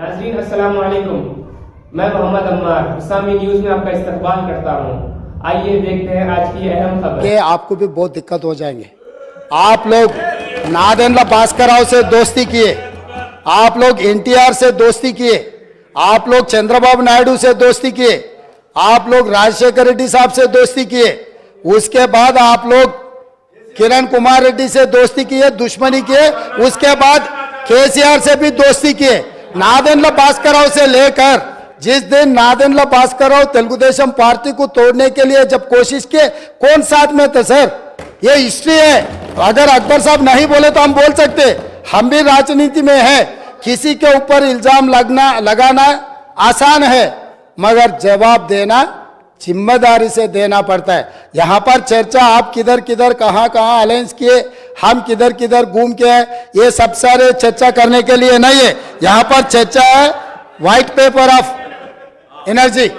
नाज़रीन अस्सलाम वालेकुम, मैं मोहम्मद अम्मार इस्लामी न्यूज में आपका इस्तकबाल करता हूँ। आइए देखते हैं आज की अहम खबर। कि आपको भी बहुत दिक्कत हो जाएंगे। आप लोग नादेंद्र भास्कर से दोस्ती किए, आप लोग एनटीआर से दोस्ती किए, आप लोग चंद्रबाबू नायडू से दोस्ती किए, आप लोग राजशेखर रेड्डी साहब से दोस्ती किए, उसके बाद आप लोग किरण कुमार रेड्डी से दोस्ती किए, दुश्मनी किए, उसके बाद केसीआर से भी दोस्ती किए। नादेंद्र भास्कर से लेकर जिस दिन नादेंद्र भास्कर तेलुगुदेशम पार्टी को तोड़ने के लिए जब कोशिश किए, कौन साथ में थे सर? ये हिस्ट्री है। अगर अकबर साहब नहीं बोले तो हम बोल सकते, हम भी राजनीति में है। किसी के ऊपर इल्जाम लगाना आसान है, मगर जवाब देना जिम्मेदारी से देना पड़ता है। यहाँ पर चर्चा आप किधर किधर कहाँ कहाँ अलायंस किए, हम किधर किधर घूम के हैं, ये सब सारे चर्चा करने के लिए नहीं है। यहाँ पर चर्चा है व्हाइट पेपर ऑफ एनर्जी,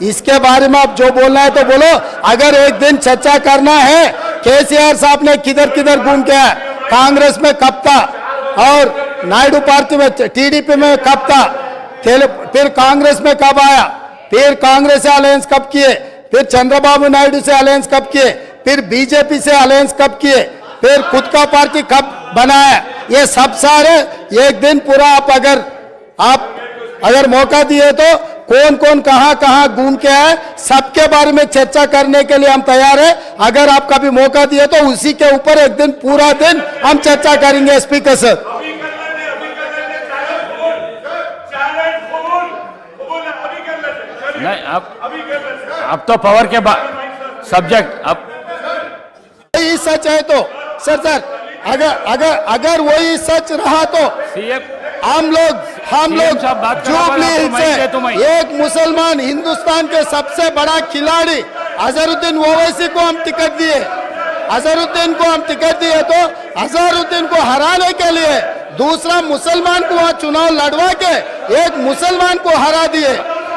इसके बारे में आप जो बोलना है तो बोलो। अगर एक दिन चर्चा करना है केसीआर साहब ने किधर किधर घूम के है, कांग्रेस में कब था और नायडू पार्टी में टीडीपी में कब था, फिर कांग्रेस में कब आया, फिर कांग्रेस से अलायंस कब किए, फिर चंद्रबाबू नायडू से अलायंस कब किए, फिर बीजेपी से अलायंस कब किए, फिर खुद का पार्टी कब बनाया, ये सब सारे एक दिन पूरा आप अगर मौका दिए तो कौन कौन कहां कहां घूम के आए, सबके बारे में चर्चा करने के लिए हम तैयार है। अगर आप कभी मौका दिए तो उसी के ऊपर एक दिन पूरा दिन हम चर्चा करेंगे। स्पीकर सर, नहीं अब तो पावर के बाद सब्जेक्ट अब वही सच है तो सर अगर वही सच रहा तो हम लोग जुबली से एक मुसलमान हिंदुस्तान के सबसे बड़ा खिलाड़ी अजहरुद्दीन ओवैसी को हम टिकट दिए, अजहरुद्दीन को हम टिकट दिए तो अजहरुद्दीन को हराने के लिए दूसरा मुसलमान को वहां चुनाव लड़वा के एक मुसलमान को हरा दिए।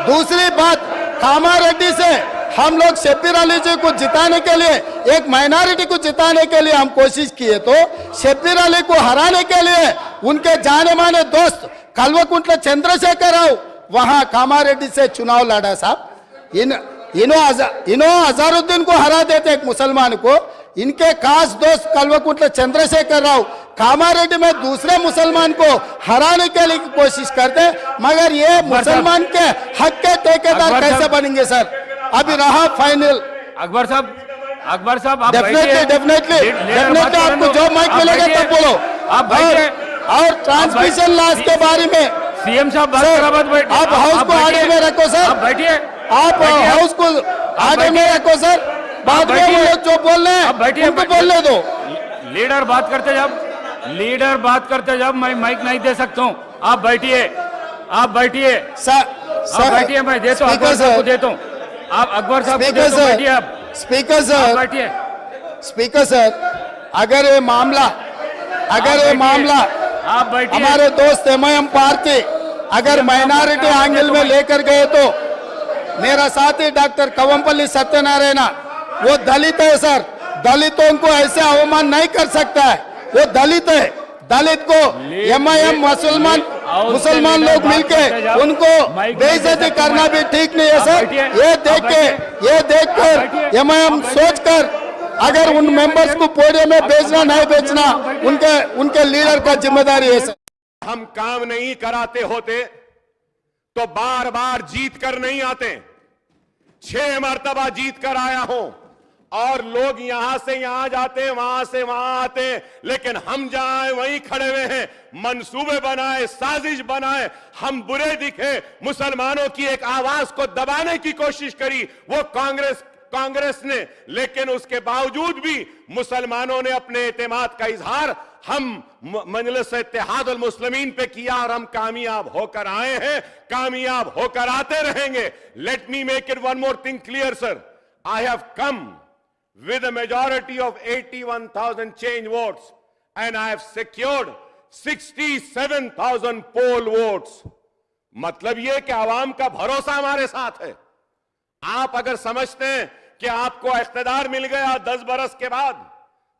दूसरी बात, कामारेड्डी से हम लोग शब्बीर अली जी को जिताने के लिए, एक माइनॉरिटी को जिताने के लिए हम कोशिश किए तो शब्बीर अली को हराने के लिए उनके जाने माने दोस्त कल्वकुंट्ला चंद्रशेखर राव वहां कामारेड्डी से चुनाव लड़ा साहब। इन्हों अजहरुद्दीन को हरा देते एक मुसलमान को, इनके खास दोस्त कल्वकुंट्ला चंद्रशेखर राव कामारेड्डी में दूसरे मुसलमान को हराने के लिए कोशिश करते, मगर ये मुसलमान के हक के ठेकेदार कैसे बनेंगे सर? अभी रहा फाइनल। अकबर साहब डेफिनेटली आपको जो माइक मिलेगा तब बोलो। आप और ट्रांसमिशन लॉस के बारे में सीएम साहब बात करा, आप हाउस को आगे में रखो सर, आप बैठिए, आप हाउस को आगे में रखो सर, बाद में वो लोग जो बोल रहे हैं उनको बोलने दो। लीडर बात करते जब मैं माइक नहीं दे सकता हूँ। आप बैठिए बैठिए, मैं देता हूँ अकबर साहब को देता हूँ। आप अकबर साहब को देता हूँ, बैठिए आप। स्पीकर सर अगर ये मामला आप बैठिए, हमारे दोस्त एमआईएम पार्टी अगर माइनॉरिटी एंगल में लेकर गए तो मेरा साथी डॉक्टर कवंपल्ली सत्यनारायण वो दलित है सर, दलितों को ऐसे अवमान नहीं कर सकता है, वो दलित है। दलित को एमआईएम मुसलमान लोग मिलके उनको बेइज्जती करना भी ठीक नहीं है सर। ये देख कर एमआईएम सोचकर अगर उन मेंबर्स को पोडियम में भेजना नहीं भेजना उनके लीडर का जिम्मेदारी है सर। हम काम नहीं कराते होते तो बार बार जीत कर नहीं आते। 6 मरतबा जीत कर आया हूं और लोग यहां से यहां जाते, वहां से वहां आते, लेकिन हम जहां वहीं खड़े हुए हैं। मंसूबे बनाए, साजिश बनाए, हम बुरे दिखे, मुसलमानों की एक आवाज को दबाने की कोशिश करी वो कांग्रेस ने, लेकिन उसके बावजूद भी मुसलमानों ने अपने एतमाद का इजहार हम मजलिस इत्तेहादुल मुस्लिमीन पे किया और हम कामयाब होकर आए हैं, कामयाब होकर आते रहेंगे। Let me make it one more thing clear sir, I have come with a majority of 81,000 change votes and I have secured 67,000 poll votes। मतलब यह कि आवाम का भरोसा हमारे साथ है। आप अगर समझते हैं कि आपको इख्तिदार मिल गया 10 बरस के बाद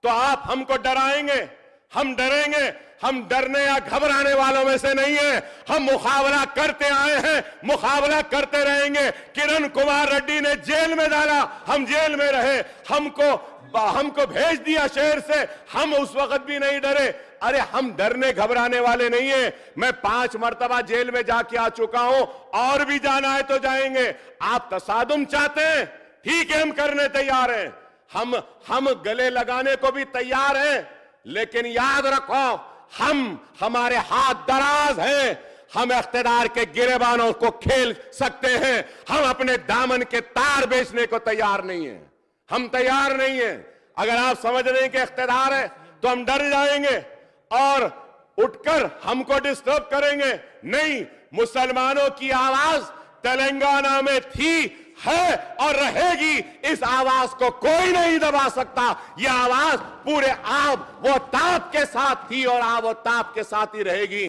तो आप हमको डराएंगे, हम डरेंगे। हम डरने या घबराने वालों में से नहीं है। हम मुकाबला करते आए हैं, मुकाबला करते रहेंगे। किरण कुमार रेड्डी ने जेल में डाला, हम जेल में रहे, हमको भेज दिया शहर से, हम उस वक्त भी नहीं डरे। अरे हम डरने घबराने वाले नहीं है। मैं 5 मर्तबा जेल में जाके आ चुका हूं, और भी जाना है तो जाएंगे। आप तसादुम चाहते हैं, ठीक है, हम करने तैयार हैं। हम गले लगाने को भी तैयार हैं, लेकिन याद रखो, हमारे हाथ दराज हैं। हम इख्तिदार के गिरेबानों को खेल सकते हैं, हम अपने दामन के तार बेचने को तैयार नहीं है। हम तैयार नहीं है। अगर आप समझ रहे हैं कि इख्तिदार है तो हम डर जाएंगे और उठकर हमको डिस्टर्ब करेंगे। नहीं, मुसलमानों की आवाज तेलंगाना में थी, है और रहेगी। इस आवाज को कोई नहीं दबा सकता। यह आवाज पूरे आब वो ताप के साथ थी और आब वो ताप के साथ ही रहेगी।